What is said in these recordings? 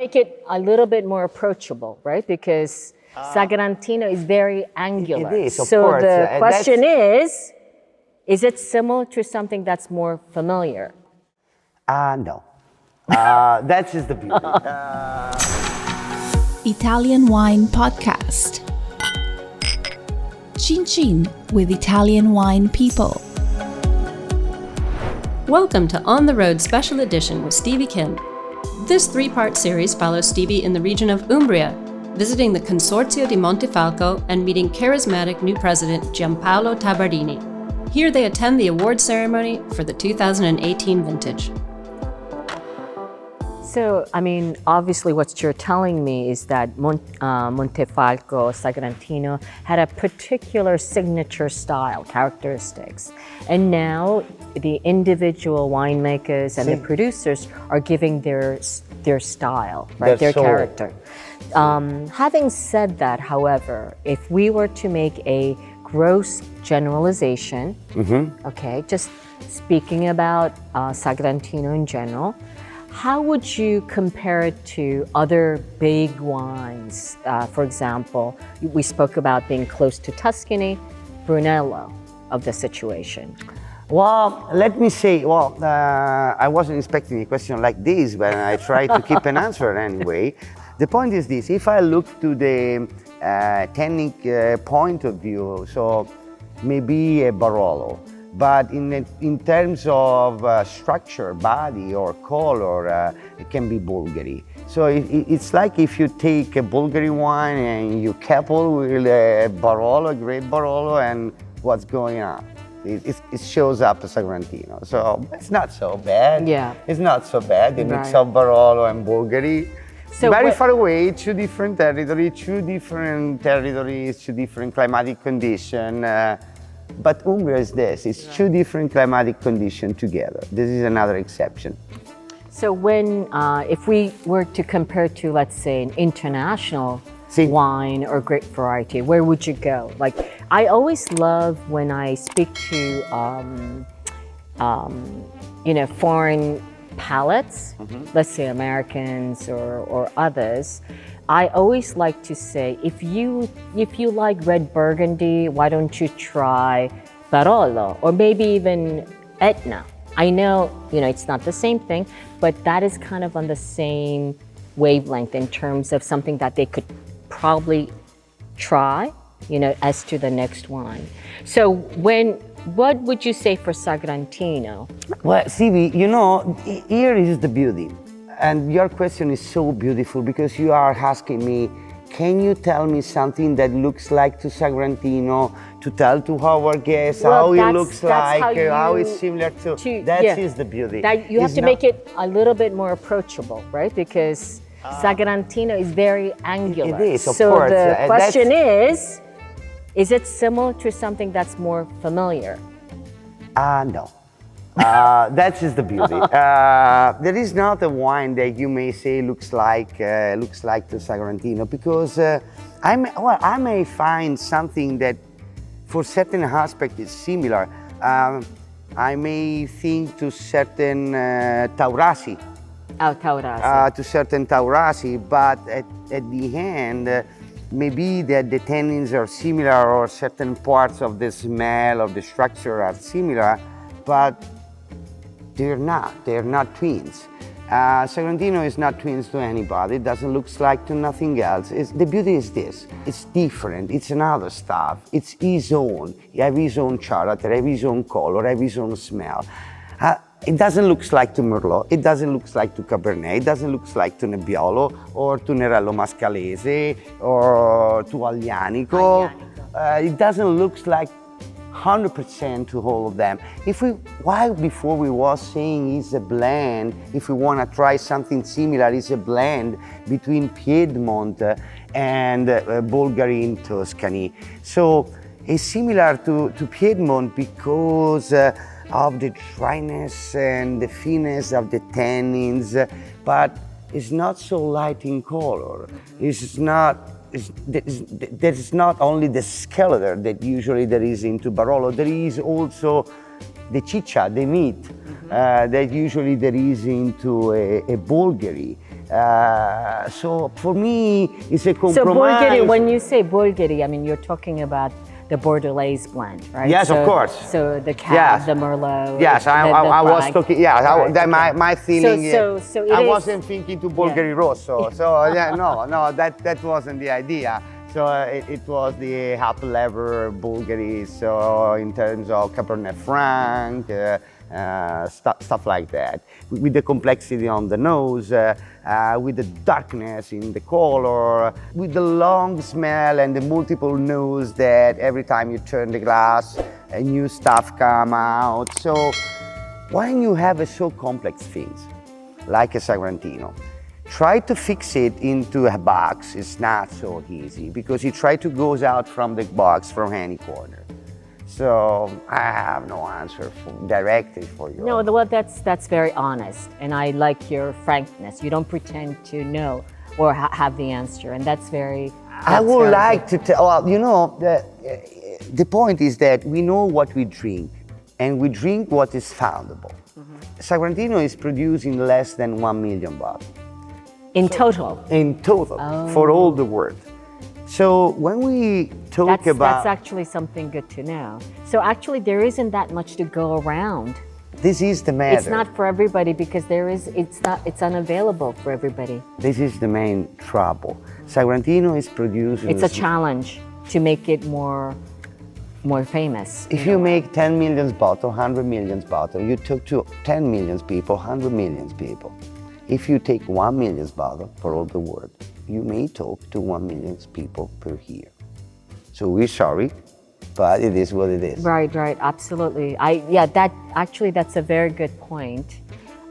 Make it a little bit more approachable, right? Because Sagrantino is very angular. It is, of so course. the question is it similar to something that's more familiar? No. That is the beauty. Italian Wine Podcast. Chin Chin with Italian wine people. Welcome to On the Road Special Edition with Stevie Kim. This three-part series follows Stevie in the region of Umbria, visiting the Consortium di Montefalco and meeting charismatic new president Giampaolo Tabarrini. Here they attend the award ceremony for the 2018 vintage. So, obviously what you're telling me is that Montefalco Sagrantino had a particular signature style, characteristics. And now the individual winemakers and the producers are giving their style, right? Their character. Having said that, however, if we were to make a gross generalization, okay, just speaking about Sagrantino in general, how would you compare it to other big wines? For example, we spoke about being close to Tuscany, Brunello of the situation. Well, let me say, I wasn't expecting a question like this, but I tried to keep an answer anyway. The point is this: if I look to the tannic point of view, so maybe a Borolo. But in terms of structure, body, or color, it can be Bulgari. So it's like if you take a Bulgari wine and you couple with a Borolo, a great Borolo, and what's going on? It shows up as Sagrantino. So it's not so bad. Yeah. It's not so bad. The mix of Borolo and Bulgari. So very far away, two different territories, two different climatic conditions. But Umbria is this, it's two different climatic conditions together. This is another exception. So if we were to compare to, let's say, an international wine or grape variety, where would you go? Like, I always love when I speak to, foreign palates, let's say Americans or others, I always like to say, if you like red Burgundy, why don't you try Borolo or maybe even Etna? I know, it's not the same thing, but that is kind of on the same wavelength in terms of something that they could probably try, as to the next wine. So what would you say for Sagrantino? Well, Stevie, here is the beauty. And your question is so beautiful because you are asking me, can you tell me something that looks like to Sagrantino, to tell to our guests how it looks like, how it's similar to that is the beauty. That you have to make it a little bit more approachable, right? Because Sagrantino is very angular. It is, of so course. The question is it similar to something that's more familiar? No. That is the beauty. There is not a wine that you may say looks like the Sagrantino because I may find something that, for certain aspect, is similar. I may think to certain Taurasi. To certain Taurasi, but at the end, maybe the tannins are similar or certain parts of the smell or the structure are similar, but they're not twins. Sagrantino is not twins to anybody. It doesn't look like to nothing else. The beauty is this. It's different. It's another stuff. It's his own. He has his own character, have his own color, have his own smell. It doesn't look like to Merlot. It doesn't look like to Cabernet. It doesn't look like to Nebbiolo or to Nerello Mascalese or to Aglianico. It doesn't look like 100% to all of them. While before we was saying it's a blend, if we want to try something similar, it's a blend between Piedmont and Bulgari in Tuscany. So it's similar to Piedmont because of the dryness and the thinness of the tannins, but it's not so light in color. There is not only the skeleton that usually there is into Borolo, there is also the chicha, the meat, that usually there is into a Bulgari. So for me, it's a compromise. So Bulgari, when you say Bulgari, I mean, you're talking about the Bordelaise blend, right? Yes, so, of course. So the cab, Yes. the Merlot. Yes, I was talking. Yeah, Right, that okay. my feeling. So it I is- wasn't thinking to Bulgari Rosso. So yeah, no, that wasn't the idea. So it was the apple lever Bulgari. So in terms of Cabernet Franc, stuff like that, with the complexity on the nose, with the darkness in the color, with the long smell and the multiple nose that every time you turn the glass, new stuff come out. So when you have a so complex things like a Sagrantino, try to fix it into a box is not so easy because you try to go out from the box from any corner. So I have no answer directly for you. No, well, that's very honest, and I like your frankness. You don't pretend to know or have the answer, and that's very. I would very like good. to tell. Well, you know, the point is that we know what we drink, and we drink what is foundable. Sagrantino is produced in less than 1 million bottles. In total. In total, for all the world. So when we talk about... That's actually something good to know. So actually there isn't that much to go around. This is the matter. It's not for everybody because it's unavailable for everybody. This is the main trouble. Sagrantino is produced... It's a challenge to make it more famous. If you make 10 million bottles, 100 million bottles, you talk to 10 million people, 100 million people. If you take 1 million bottle for all the world, you may talk to 1 million people per year. So we're sorry, but it is what it is. Right, absolutely. That's a very good point.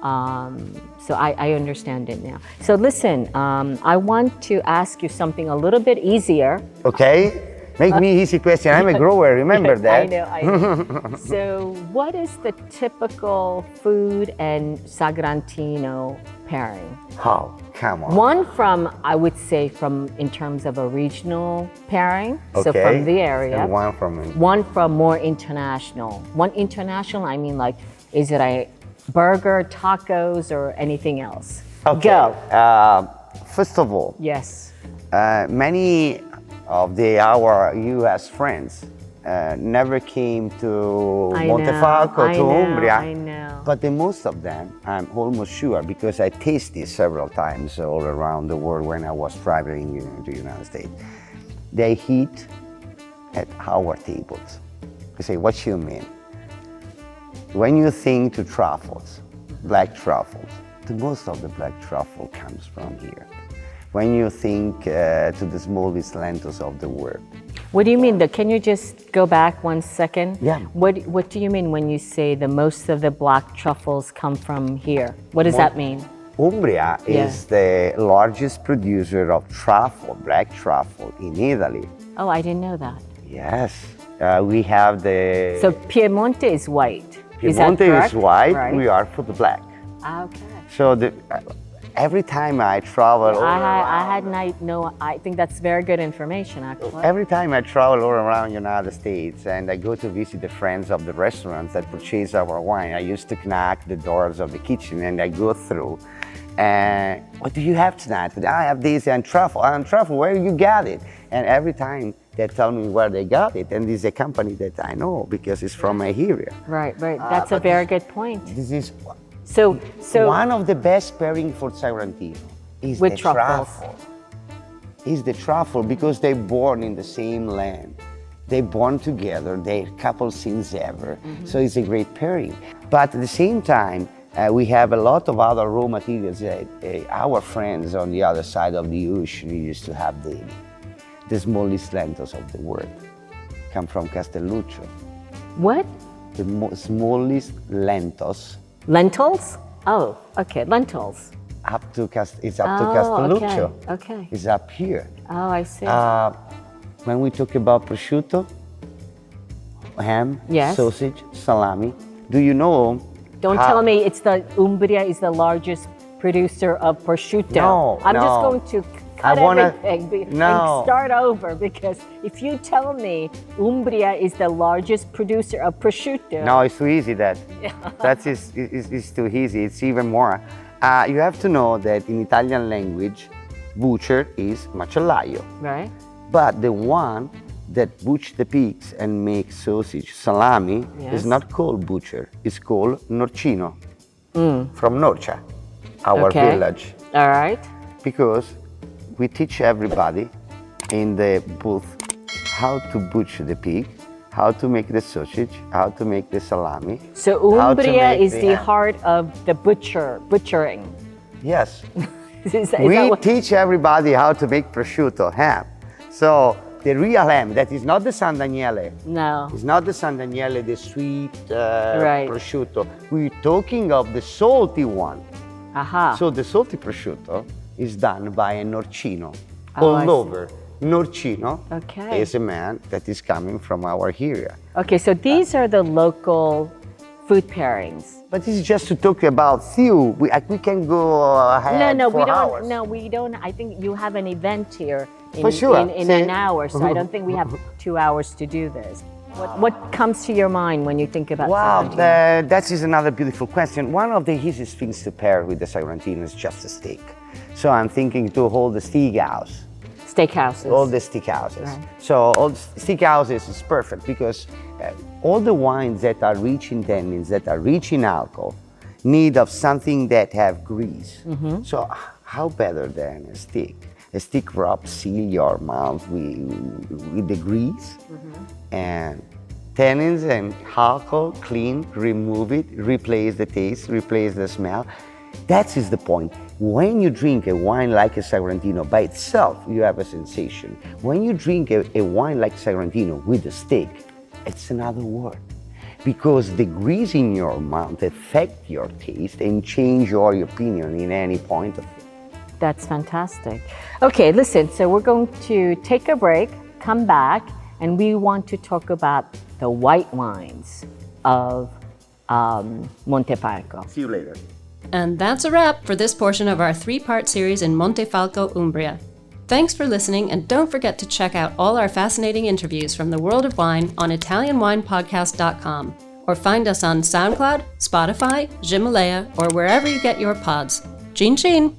So I understand it now. So listen, I want to ask you something a little bit easier. Okay, make me easy question. I'm a grower, remember that. I know. So what is the typical food and Sagrantino pairing? How? Come on. One from, I would say, from in terms of a regional pairing, so from the area. And one from... One from more international. One international, I mean, like, is it a burger, tacos, or anything else? Okay. Go. First of all, Yes. many of our U.S. friends never came to Montefalco, to Umbria. I know. But the most of them, I'm almost sure, because I tasted several times all around the world when I was traveling in the United States, they eat at our tables. You say, what you mean? When you think to truffles, black truffles, the most of the black truffle comes from here. When you think to the smallest lentils of the world. What do you mean? Can you just go back 1 second? Yeah. What do you mean when you say the most of the black truffles come from here? What does that mean? Umbria is the largest producer of truffle, black truffle, in Italy. Oh, I didn't know that. Yes, we have the... So Piemonte is white. Piemonte is white, right? we are for the black. Okay. So every time I travel... I think that's very good information, actually. Every time I travel all around the United States and I go to visit the friends of the restaurants that purchase our wine, I used to knock the doors of the kitchen and I go through. And what do you have tonight? I have this and truffle. Where you got it? And every time they tell me where they got it, and this is a company that I know because it's from my area. Right. That's a very good point. This is So one of the best pairing for Sagrantino is with the truffles. truffle. Is the truffle because they're born in the same land. They're born together. They're couple since ever. So it's a great pairing. But at the same time, we have a lot of other raw materials that our friends on the other side of the ocean used to have daily. The smallest lentils of the world come from Castelluccio. What? The smallest lentils. Lentils? Oh, okay, lentils. It's up to Castelluccio. Okay. It's up here. Oh, I see. When we talk about prosciutto, ham, sausage, salami, do you know? Don't tell me it's Umbria is the largest producer of prosciutto. No, I'm just going to cut everything and start over, because if you tell me Umbria is the largest producer of prosciutto. No, it's too easy that. That is too easy. It's even more. You have to know that in Italian language, butcher is macellaio. Right. But the one that butcher the pigs and make sausage, salami, Yes. is not called butcher. It's called norcino, from Norcia, our Okay. village. All right. Because we teach everybody in the booth how to butcher the pig, how to make the sausage, how to make the salami. So how to Umbria make is the ham. heart of the butchering. Yes. Is that We what- teach everybody how to make prosciutto, ham. So the real ham, that is not the San Daniele. No. It's not the San Daniele, the sweet Right. prosciutto. We're talking of the salty one. Aha. So the salty prosciutto is done by a norcino. Oh, I All see. over. Norcino Okay. is a man that is coming from our area. Okay, so these are the local food pairings. But this is just to talk about few. We can go ahead No, for we don't. hours. No, we don't. I think you have an event here in, For sure. in See? an hour, so I don't think we have 2 hours to do this. What comes to your mind when you think about Wow, Sagrantino? that is another beautiful question. One of the easiest things to pair with the Sagrantino is just a steak. So I'm thinking to hold the steakhouse. Steakhouses. All the steakhouses. Right. So all the steakhouses is perfect because all the wines that are rich in tannins, that are rich in alcohol, need of something that have grease. So how better than a steak? A steak rub seal your mouth with the grease and tannins and alcohol, clean, remove it, replace the taste, replace the smell. That is the point. When you drink a wine like a Sagrantino by itself, you have a sensation. When you drink a wine like Sagrantino with a steak, it's another world. Because the grease in your mouth affect your taste and change your opinion in any point of it. That's fantastic. Okay, listen, so we're going to take a break, come back, and we want to talk about the white wines of Montefalco. See you later. And that's a wrap for this portion of our 3-part series in Montefalco, Umbria. Thanks for listening, and don't forget to check out all our fascinating interviews from the world of wine on ItalianWinePodcast.com, or find us on SoundCloud, Spotify, Himalaya, or wherever you get your pods. Chin chin!